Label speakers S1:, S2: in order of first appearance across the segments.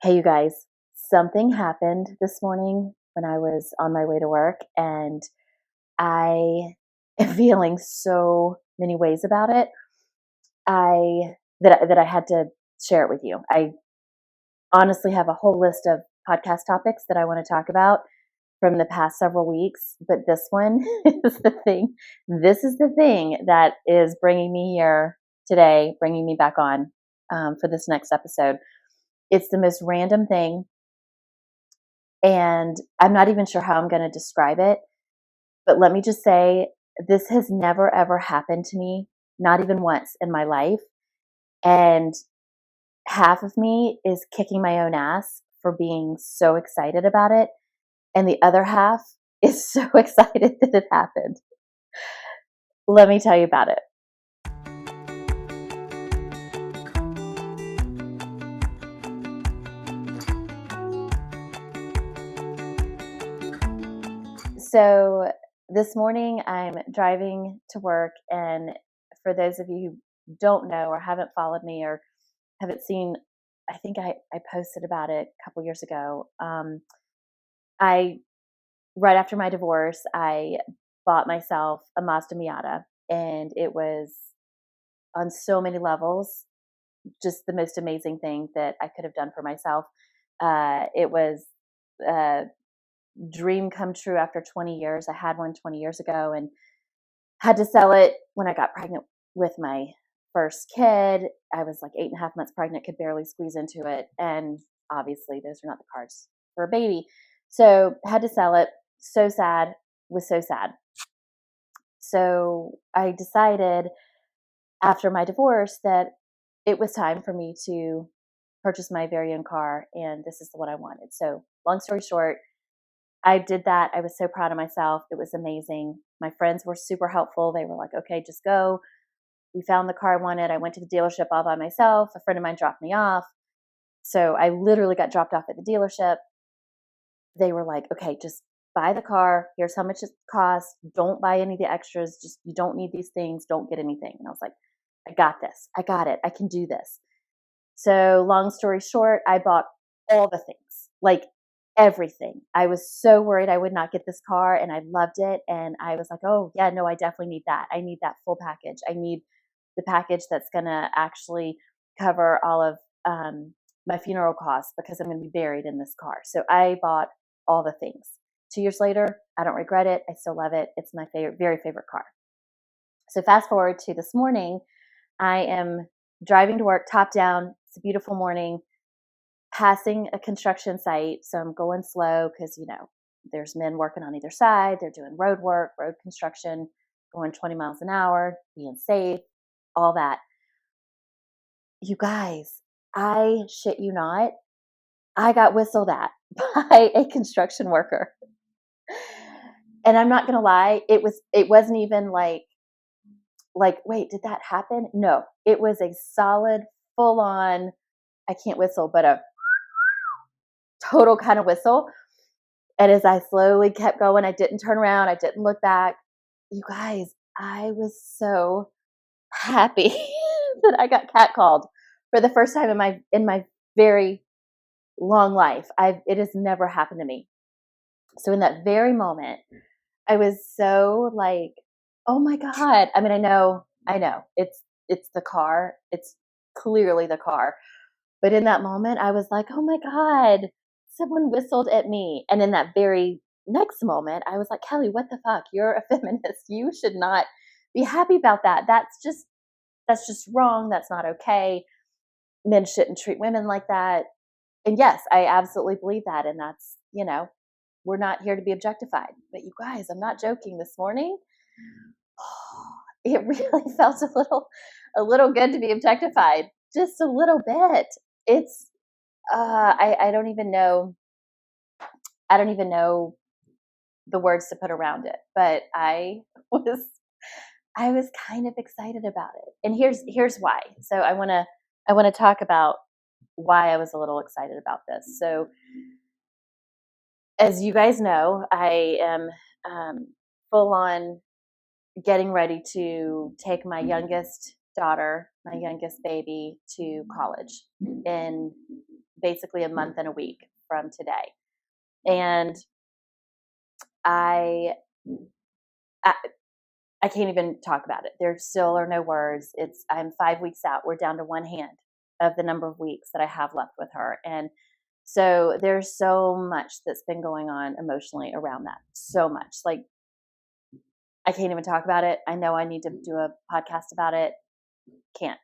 S1: Hey, you guys, something happened this morning when I was on my way to work, and I am feeling so many ways about it. I had to share it with you. I honestly have a whole list of podcast topics that I want to talk about from the past several weeks, but this one is the thing. This is the thing that is bringing me here today, bringing me back on for this next episode. It's the most random thing. And I'm not even sure how I'm going to describe it, but let me just say this has never, ever happened to me, not even once in my life. And half of me is kicking my own ass for being so excited about it. And the other half is so excited that it happened. Let me tell you about it. So this morning I'm driving to work, and for those of you who don't know or haven't followed me or haven't seen, I think I posted about it a couple years ago. I Right after my divorce, I bought myself a Mazda Miata, and it was on so many levels just the most amazing thing that I could have done for myself. It was a dream come true after 20 years. I had one 20 years ago and had to sell it when I got pregnant with my first kid. I was like 8.5 months pregnant, could barely squeeze into it. And obviously, those are not the cards for a baby. So, had to sell it. So sad, was so sad. So, I decided after my divorce that it was time for me to purchase my very own car. And this is what I wanted. So, long story short, I did that. I was so proud of myself. It was amazing. My friends were super helpful. They were like, okay, just go. We found the car I wanted. I went to the dealership all by myself. A friend of mine dropped me off. So I literally got dropped off at the dealership. They were like, okay, just buy the car. Here's how much it costs. Don't buy any of the extras. Just, you don't need these things. Don't get anything. And I was like, I got this. I got it. I can do this. So long story short, I bought all the things, like everything. I was so worried I would not get this car, and I loved it. And I was like, oh yeah, no, I definitely need that. I need that full package. I need the package that's going to actually cover all of my funeral costs because I'm going to be buried in this car. So I bought all the things. 2 years later, I don't regret it. I still love it. It's my favorite, very favorite car. So fast forward to this morning, I am driving to work top down. It's a beautiful morning, passing a construction site. So I'm going slow because, there's men working on either side. They're doing road work, road construction, going 20 miles an hour, being safe, all that. You guys, I shit you not, I got whistled at by a construction worker. And I'm not going to lie, it wasn't even like, wait, did that happen? No, it was a solid, full on, I can't whistle, but a total kind of whistle. And as I slowly kept going, I didn't turn around. I didn't look back. You guys, I was so happy that I got catcalled for the first time in my very long life. It has never happened to me. So in that very moment, I was so like, oh my God. I mean, I know. It's the car. It's clearly the car. But in that moment, I was like, oh my God, someone whistled at me. And in that very next moment, I was like, Kelly, what the fuck? You're a feminist. You should not be happy about that. That's just wrong. That's not okay. Men shouldn't treat women like that. And yes, I absolutely believe that. And that's, we're not here to be objectified. But you guys, I'm not joking. This morning, it really felt a little good to be objectified. Just a little bit. It's I don't even know. I don't even know the words to put around it, but was I was kind of excited about it, and here's why. So I want to talk about why I was a little excited about this. So as you guys know, I am full on getting ready to take my youngest daughter, my youngest baby, to college in basically a month and a week from today. And I, I I can't even talk about it. There still are no words. I'm 5 weeks out. We're down to one hand of the number of weeks that I have left with her. And so there's so much that's been going on emotionally around that. So much. Like, I can't even talk about it. I know I need to do a podcast about it. Can't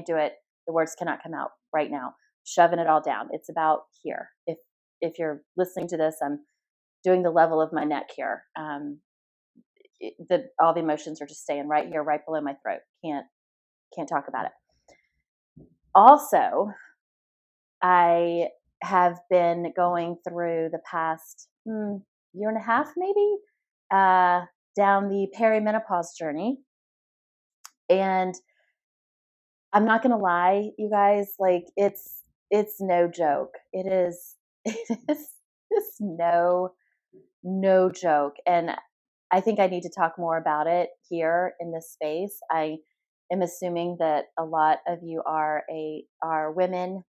S1: do it. The words cannot come out right now. Shoving it all down. It's about here. If you're listening to this, I'm doing the level of my neck here. All the emotions are just staying right here, right below my throat. Can't talk about it. Also, I have been going through the past year and a half, maybe, down the perimenopause journey. And I'm not going to lie, you guys, like it's no joke. It is it's no joke. And I think I need to talk more about it here in this space. I am assuming that a lot of you are women,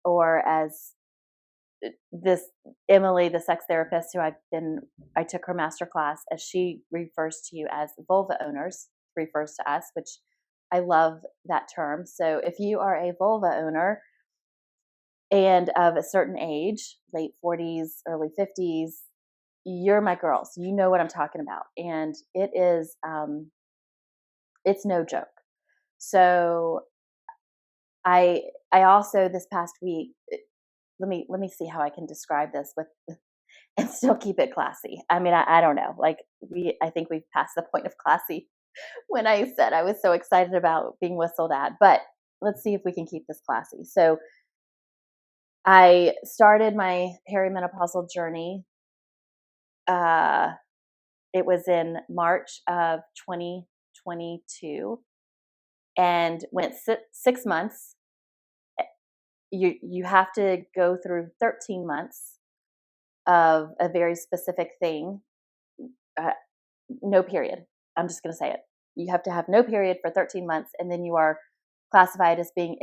S1: or as this Emily, the sex therapist who I took her master class, as she refers to you as vulva owners, refers to us, which I love that term. So if you are a vulva owner and of a certain age, late 40s, early 50s, you're my girls. You know what I'm talking about. And it is, it's no joke. So I also, this past week, let me see how I can describe this with and still keep it classy. I mean, I don't know. Like I think we've passed the point of classy when I said I was so excited about being whistled at, but let's see if we can keep this classy. So I started my perimenopausal journey. It was in March of 2022 and went 6 months. You have to go through 13 months of a very specific thing. No period. I'm just going to say it. You have to have no period for 13 months, and then you are classified as being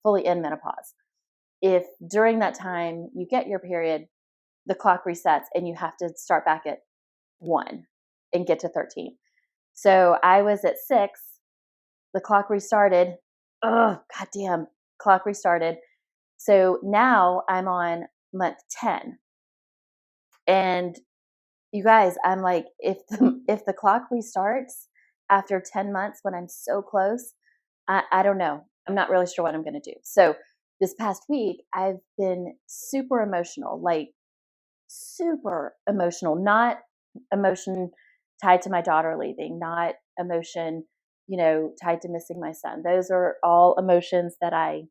S1: fully in menopause. If during that time you get your period, the clock resets and you have to start back at 1 and get to 13. So I was at 6. The clock restarted. Oh, goddamn. Clock restarted. So now I'm on month 10. And you guys, I'm like, if the clock restarts after 10 months when I'm so close, I don't know. I'm not really sure what I'm going to do. So this past week, I've been super emotional, like super emotional, not emotion tied to my daughter leaving, not emotion, tied to missing my son. Those are all emotions that I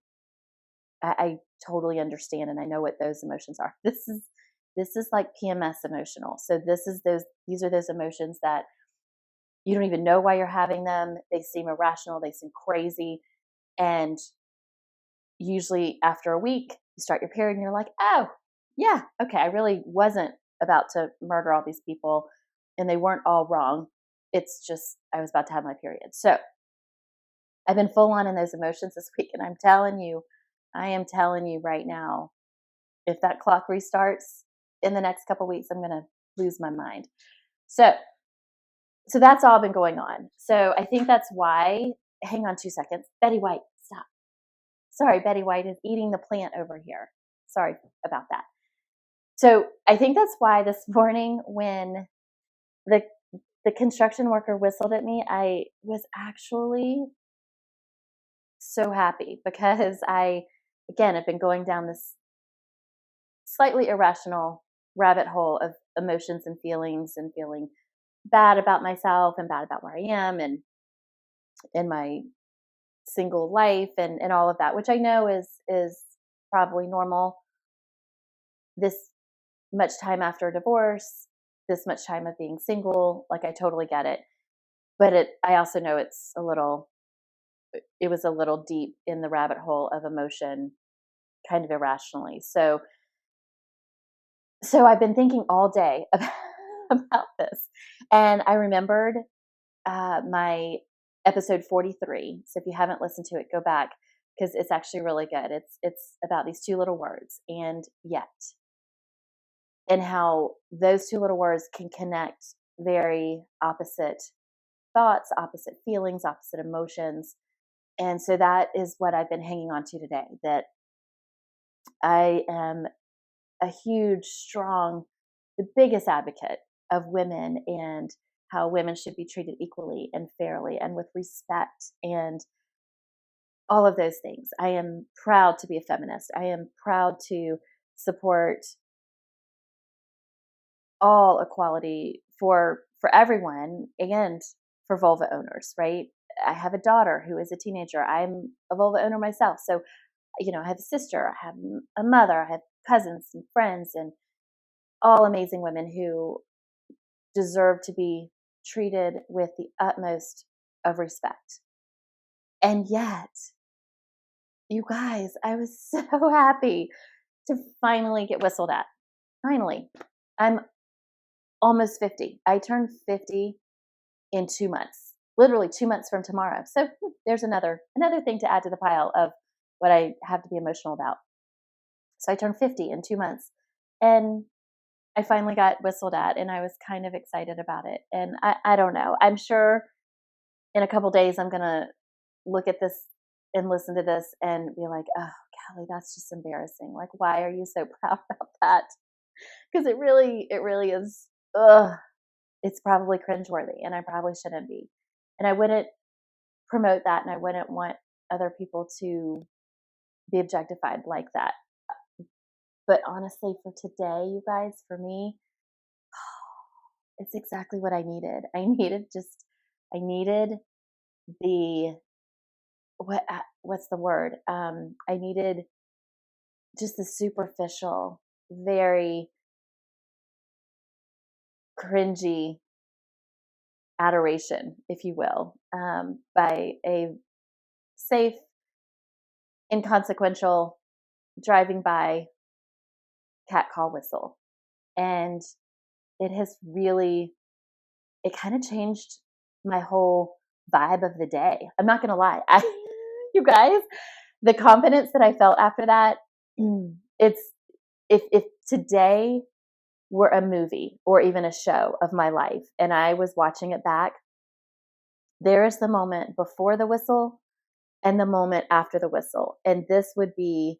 S1: totally understand, and I know what those emotions are. This is like PMS emotional. So these are those emotions that you don't even know why you're having them. They seem irrational, they seem crazy, and usually after a week, you start your period and you're like, oh, yeah, okay, I really wasn't about to murder all these people, and they weren't all wrong. It's just I was about to have my period. So I've been full on in those emotions this week, and I am telling you right now, if that clock restarts in the next couple of weeks, I'm going to lose my mind. So that's all been going on. So I think that's why, hang on 2 seconds. Betty White, stop. Sorry, Betty White is eating the plant over here. Sorry about that. So I think that's why this morning when the construction worker whistled at me, I was actually so happy because again, have been going down this slightly irrational rabbit hole of emotions and feelings, and feeling bad about myself and bad about where I am and in my single life and all of that, which I know is probably normal. This much time after a divorce, this much time of being single, like I totally get it. But I also know it was a little deep in the rabbit hole of emotion, kind of irrationally. So I've been thinking all day about this, and I remembered my episode 43. So if you haven't listened to it, go back. because it's actually really good. It's about these two little words, and yet, and how those two little words can connect very opposite thoughts, opposite feelings, opposite emotions. And so that is what I've been hanging on to today, that I am a huge, strong, the biggest advocate of women and how women should be treated equally and fairly and with respect and all of those things. I am proud to be a feminist. I am proud to support all equality for everyone and for vulva owners, right? I have a daughter who is a teenager. I'm a vulva owner myself. So, I have a sister, I have a mother, I have cousins and friends and all amazing women who deserve to be treated with the utmost of respect. And yet, you guys, I was so happy to finally get whistled at. Finally. I'm almost 50. I turned 50 in 2 months, literally 2 months from tomorrow. So there's another thing to add to the pile of what I have to be emotional about. So I turned 50 in 2 months, and I finally got whistled at, and I was kind of excited about it. And I don't know. I'm sure in a couple days I'm gonna look at this and listen to this and be like, oh, Kellie, that's just embarrassing. Like, why are you so proud about that? Because it really is. Ugh, it's probably cringeworthy, and I probably shouldn't be. And I wouldn't promote that, and I wouldn't want other people to be objectified like that. But honestly, for today, you guys, for me, it's exactly what I needed. I needed the what's the word? I needed just the superficial, very cringy adoration, if you will, by a safe, inconsequential, driving by cat call whistle. And it has really, it kind of changed my whole vibe of the day. I'm not going to lie. You guys, the confidence that I felt after that, it's, if today were a movie or even a show of my life and I was watching it back, there is the moment before the whistle and the moment after the whistle. And this would be,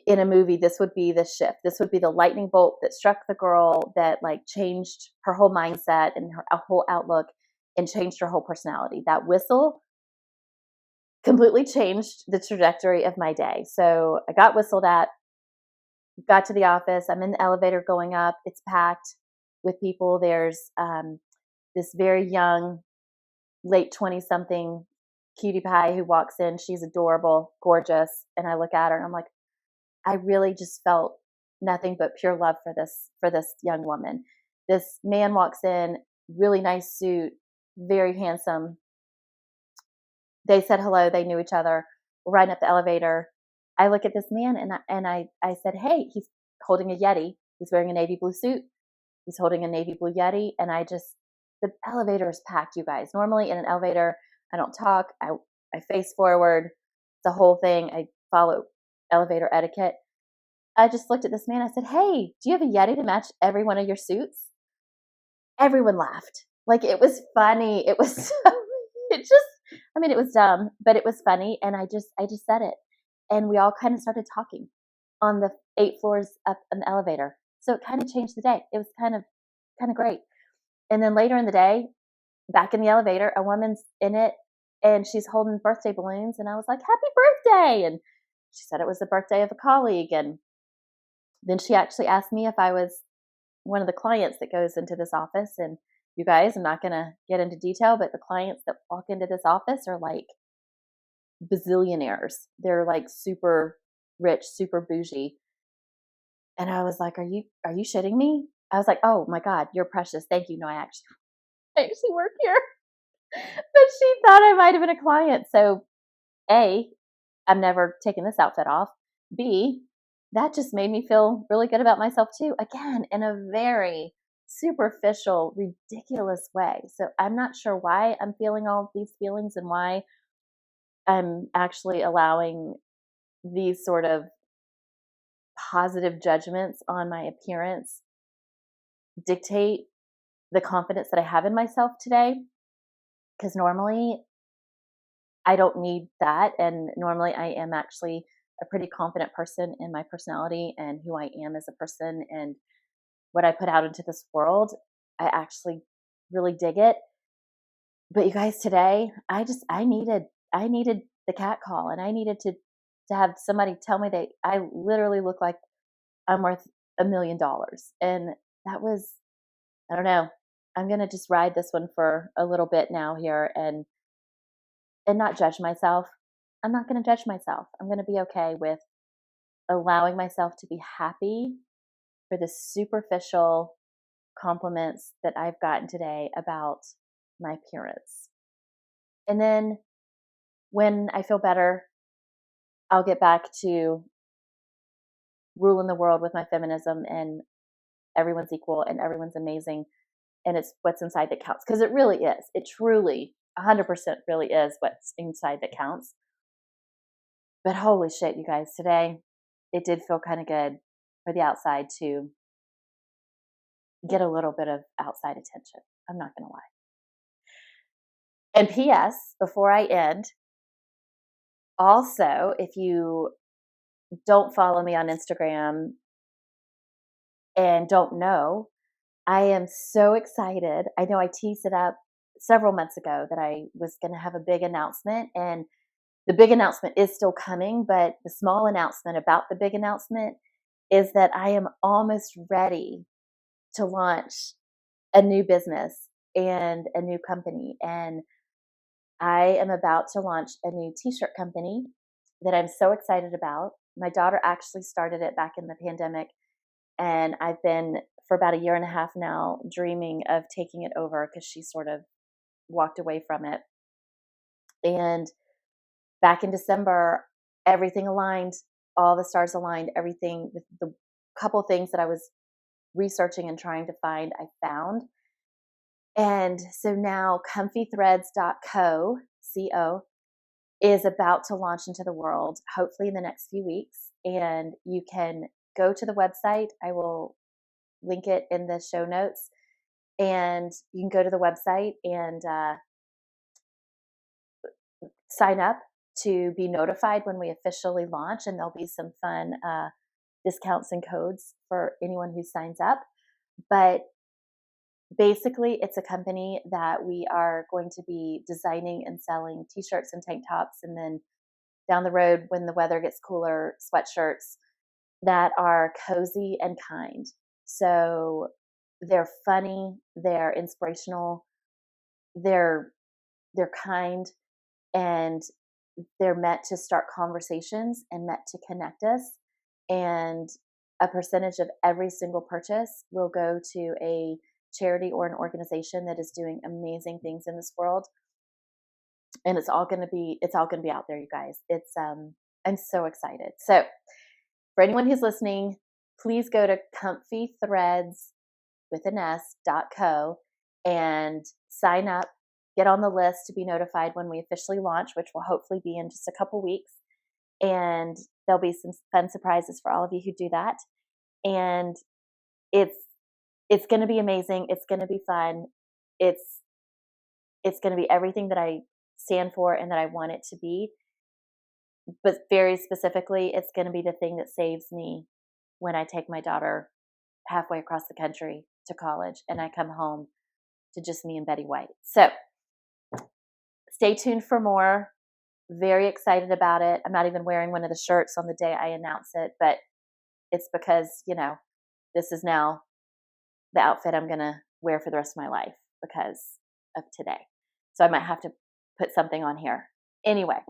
S1: in a movie, this would be the shift. This would be the lightning bolt that struck the girl that like changed her whole mindset and her whole outlook and changed her whole personality. That whistle completely changed the trajectory of my day. So I got whistled at, got to the office. I'm in the elevator going up. It's packed with people. There's this very young, late 20 something cutie pie who walks in. She's adorable, gorgeous. And I look at her and I'm like, I really just felt nothing but pure love for this young woman. This man walks in, really nice suit, very handsome. They said hello. They knew each other. We're riding up the elevator. I look at this man and I said, hey, he's holding a Yeti. He's wearing a navy blue suit. He's holding a navy blue Yeti. And the elevator is packed, you guys. Normally in an elevator, I don't talk. I face forward. The whole thing. I follow elevator etiquette. I just looked at this man. I said, hey, do you have a Yeti to match every one of your suits? Everyone laughed. Like, it was funny. It was, it was dumb, but it was funny. And I just said it. And we all kind of started talking on the 8 floors up in the elevator. So it kind of changed the day. It was kind of great. And then later in the day, back in the elevator, a woman's in it and she's holding birthday balloons. And I was like, happy birthday. And she said it was the birthday of a colleague. And then she actually asked me if I was one of the clients that goes into this office. And you guys, I'm not going to get into detail, but the clients that walk into this office are like bazillionaires. They're like super rich, super bougie. And I was like, are you shitting me? I was like, oh my God, you're precious. Thank you. No, I actually work here. But she thought I might have been a client. So A, I'm never taking this outfit off. B, that just made me feel really good about myself too. Again, in a very superficial, ridiculous way. So I'm not sure why I'm feeling all these feelings and why I'm actually allowing these sort of positive judgments on my appearance dictate the confidence that I have in myself today. Because normally I don't need that. And normally I am actually a pretty confident person in my personality and who I am as a person and what I put out into this world. I actually really dig it. But you guys, today I needed the cat call, and I needed to have somebody tell me that I literally look like I'm worth $1 million. And that was, I don't know. I'm gonna just ride this one for a little bit now here and not judge myself. I'm not gonna judge myself. I'm gonna be okay with allowing myself to be happy for the superficial compliments that I've gotten today about my appearance. And then when I feel better, I'll get back to ruling the world with my feminism and everyone's equal and everyone's amazing. And it's what's inside that counts. Because it really is. It truly, 100% really is what's inside that counts. But holy shit, you guys, today it did feel kind of good for the outside to get a little bit of outside attention. I'm not going to lie. And P.S., before I end, also, if you don't follow me on Instagram and don't know, I am so excited. I know I teased it up several months ago that I was going to have a big announcement, and the big announcement is still coming, but the small announcement about the big announcement is that I am almost ready to launch a new business and a new company. And I am about to launch a new t-shirt company that I'm so excited about. My daughter actually started it back in the pandemic, and I've been for about a year and a half now dreaming of taking it over because she sort of walked away from it. And back in December, everything aligned, all the stars aligned, everything, the couple things that I was researching and trying to find, I found. And so now comfythreads.co, C-O, is about to launch into the world, hopefully in the next few weeks. And you can go to the website. I will link it in the show notes. And you can go to the website and sign up to be notified when we officially launch. And there'll be some fun discounts and codes for anyone who signs up. But basically, it's a company that we are going to be designing and selling t-shirts and tank tops, and then down the road, when the weather gets cooler, sweatshirts that are cozy and kind. So they're funny, they're inspirational, they're kind, and they're meant to start conversations and meant to connect us. And a percentage of every single purchase will go to a charity or an organization that is doing amazing things in this world. And it's all going to be out there, you guys. I'm so excited. So for anyone who's listening, please go to comfythreads.co and sign up, get on the list to be notified when we officially launch, which will hopefully be in just a couple weeks. And there'll be some fun surprises for all of you who do that. And it's going to be amazing. It's going to be fun. It's going to be everything that I stand for and that I want it to be. But very specifically, it's going to be the thing that saves me when I take my daughter halfway across the country to college and I come home to just me and Betty White. So stay tuned for more. Very excited about it. I'm not even wearing one of the shirts on the day I announce it, but it's because, this is now the outfit I'm going to wear for the rest of my life because of today. So I might have to put something on here. Anyway,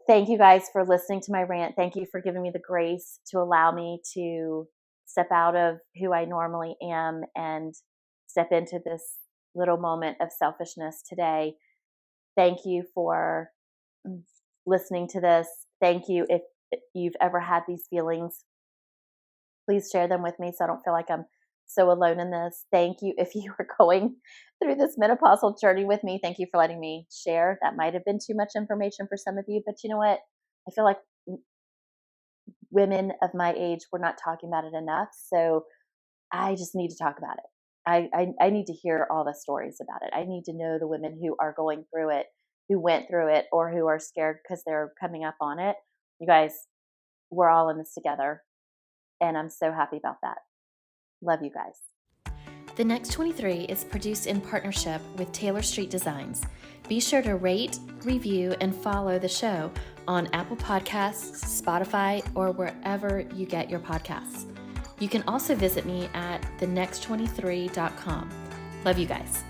S1: thank you guys for listening to my rant. Thank you for giving me the grace to allow me to step out of who I normally am and step into this little moment of selfishness today. Thank you for listening to this. Thank you. If you've ever had these feelings, please share them with me so I don't feel like I'm so alone in this. Thank you. If you are going through this menopausal journey with me, thank you for letting me share. That might have been too much information for some of you, but you know what? I feel like women of my age, we're not talking about it enough. So I just need to talk about it. I need to hear all the stories about it. I need to know the women who are going through it, who went through it, or who are scared because they're coming up on it. You guys, we're all in this together. And I'm so happy about that. Love you guys.
S2: The Next 23 is produced in partnership with Taylor Street Designs. Be sure to rate, review, and follow the show on Apple Podcasts, Spotify, or wherever you get your podcasts. You can also visit me at thenext23.com. Love you guys.